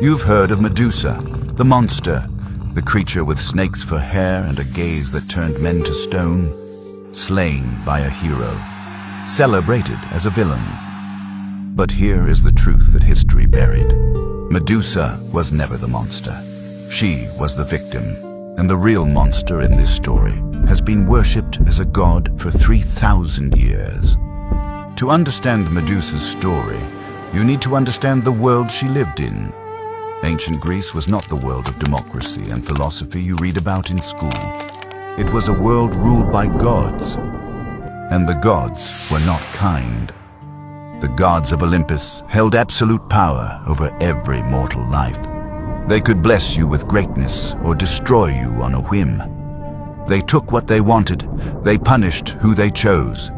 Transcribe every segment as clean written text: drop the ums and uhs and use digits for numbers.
You've heard of Medusa, the monster, the creature with snakes for hair and a gaze that turned men to stone, slain by a hero, celebrated as a villain. But here is the truth that history buried. Medusa was never the monster. She was the victim, and the real monster in this story has been worshipped as a god for 3,000 years. To understand Medusa's story, you need to understand the world she lived in. Ancient Greece was not the world of democracy and philosophy you read about in school. It was a world ruled by gods, and the gods were not kind. The gods of Olympus held absolute power over every mortal life. They could bless you with greatness or destroy you on a whim. They took what they wanted, they punished who they chose.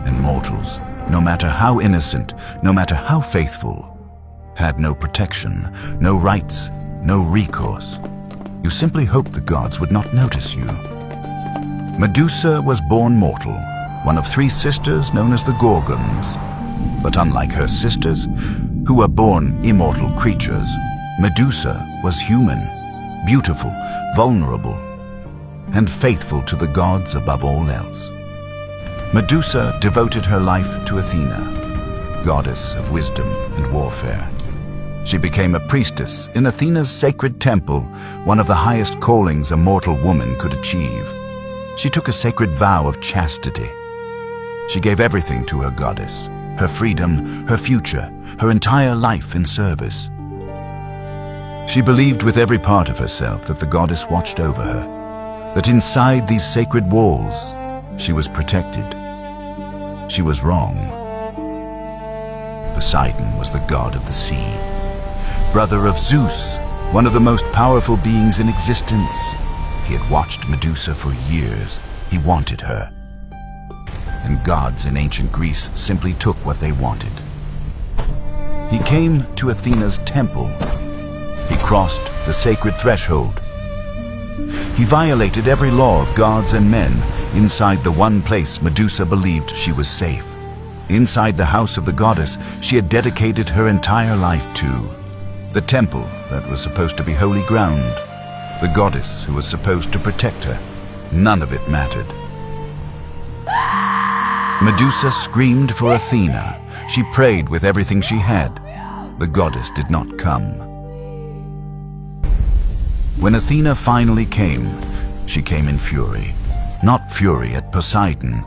And mortals, no matter how innocent, no matter how faithful, had no protection, no rights, no recourse. You simply hoped the gods would not notice you. Medusa was born mortal, one of 3 sisters known as the Gorgons. But unlike her sisters, who were born immortal creatures, Medusa was human, beautiful, vulnerable, and faithful to the gods above all else. Medusa devoted her life to Athena, goddess of wisdom and warfare. She became a priestess in Athena's sacred temple, one of the highest callings a mortal woman could achieve. She took a sacred vow of chastity. She gave everything to her goddess, her freedom, her future, her entire life in service. She believed with every part of herself that the goddess watched over her, that inside these sacred walls, she was protected. She was wrong. Poseidon was the god of the sea, brother of Zeus, one of the most powerful beings in existence. He had watched Medusa for years. He wanted her. And gods in ancient Greece simply took what they wanted. He came to Athena's temple. He crossed the sacred threshold. He violated every law of gods and men inside the one place Medusa believed she was safe. Inside the house of the goddess she had dedicated her entire life to. The temple that was supposed to be holy ground. The goddess who was supposed to protect her. None of it mattered. Medusa screamed for Athena. She prayed with everything she had. The goddess did not come. When Athena finally came, she came in fury. Not fury at Poseidon,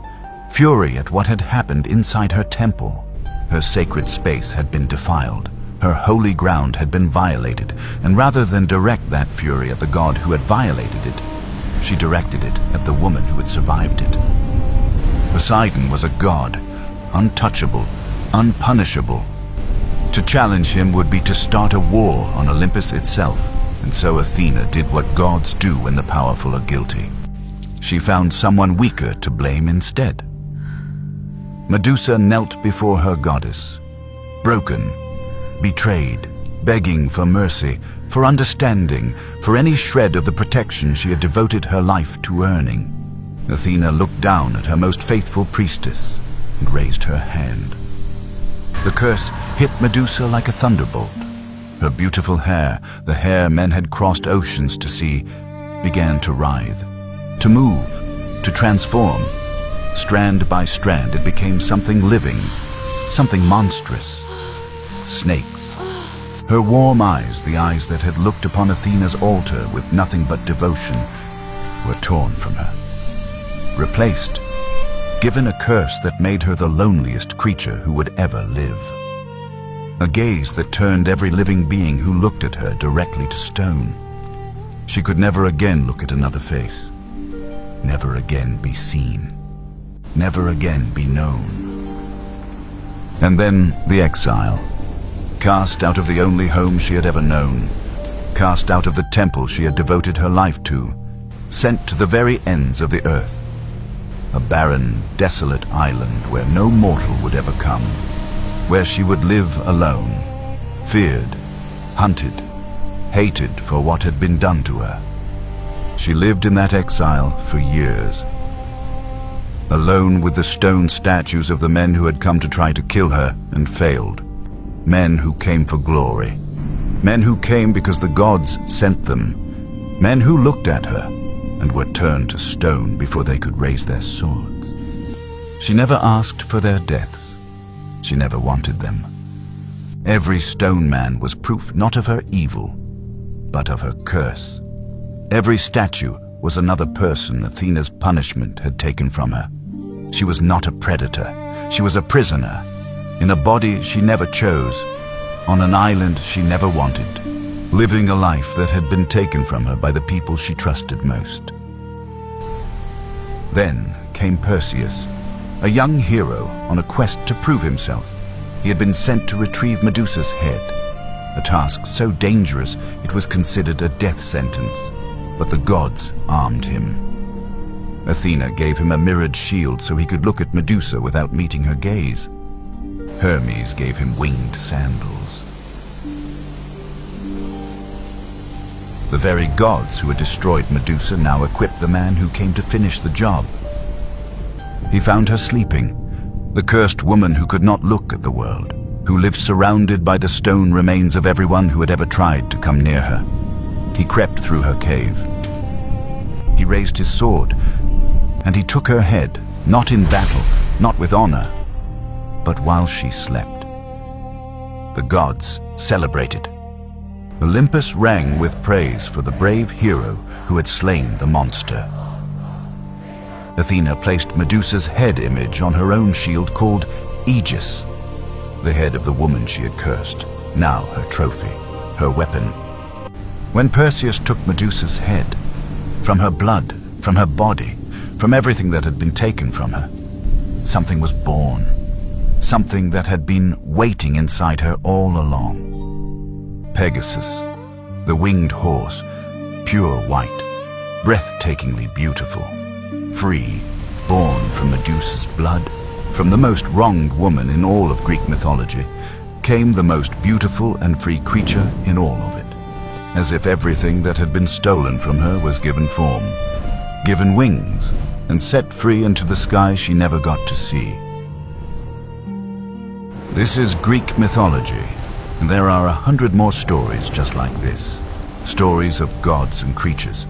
fury at what had happened inside her temple. Her sacred space had been defiled. Her holy ground had been violated, and rather than direct that fury at the god who had violated it, she directed it at the woman who had survived it. Poseidon was a god, untouchable, unpunishable. To challenge him would be to start a war on Olympus itself, and so Athena did what gods do when the powerful are guilty. She found someone weaker to blame instead. Medusa knelt before her goddess, broken, betrayed, begging for mercy, for understanding, for any shred of the protection she had devoted her life to earning. Athena looked down at her most faithful priestess and raised her hand. The curse hit Medusa like a thunderbolt. Her beautiful hair, the hair men had crossed oceans to see, began to writhe, to move, to transform. Strand by strand, it became something living, something monstrous. Snakes. Her warm eyes, the eyes that had looked upon Athena's altar with nothing but devotion, were torn from her. Replaced, given a curse that made her the loneliest creature who would ever live. A gaze that turned every living being who looked at her directly to stone. She could never again look at another face. Never again be seen. Never again be known. And then the exile. Cast out of the only home she had ever known, cast out of the temple she had devoted her life to, sent to the very ends of the earth. A barren, desolate island where no mortal would ever come, where she would live alone, feared, hunted, hated for what had been done to her. She lived in that exile for years, alone with the stone statues of the men who had come to try to kill her and failed. Men who came for glory, Men who came because the gods sent them. Men who looked at her and were turned to stone before they could raise their swords. She never asked for their deaths. She never wanted them. Every stone man was proof not of her evil, but of her curse. Every statue was another person Athena's punishment had taken from her. She was not a predator. She was a prisoner, in a body she never chose, on an island she never wanted, living a life that had been taken from her by the people she trusted most. Then came Perseus, a young hero on a quest to prove himself. He had been sent to retrieve Medusa's head, a task so dangerous it was considered a death sentence, but the gods armed him. Athena gave him a mirrored shield so he could look at Medusa without meeting her gaze. Hermes gave him winged sandals. The very gods who had destroyed Medusa now equipped the man who came to finish the job. He found her sleeping, the cursed woman who could not look at the world, who lived surrounded by the stone remains of everyone who had ever tried to come near her. He crept through her cave. He raised his sword, and he took her head, not in battle, not with honor, but while she slept. The gods celebrated. Olympus rang with praise for the brave hero who had slain the monster. Athena placed Medusa's head image on her own shield called Aegis, the head of the woman she had cursed, now her trophy, her weapon. When Perseus took Medusa's head, from her blood, from her body, from everything that had been taken from her, something was born, something that had been waiting inside her all along. Pegasus, the winged horse, pure white, breathtakingly beautiful, free, born from Medusa's blood, from the most wronged woman in all of Greek mythology, came the most beautiful and free creature in all of it, as if everything that had been stolen from her was given form, given wings, and set free into the sky she never got to see. This is Greek mythology, and there are 100 more stories just like this, stories of gods and creatures,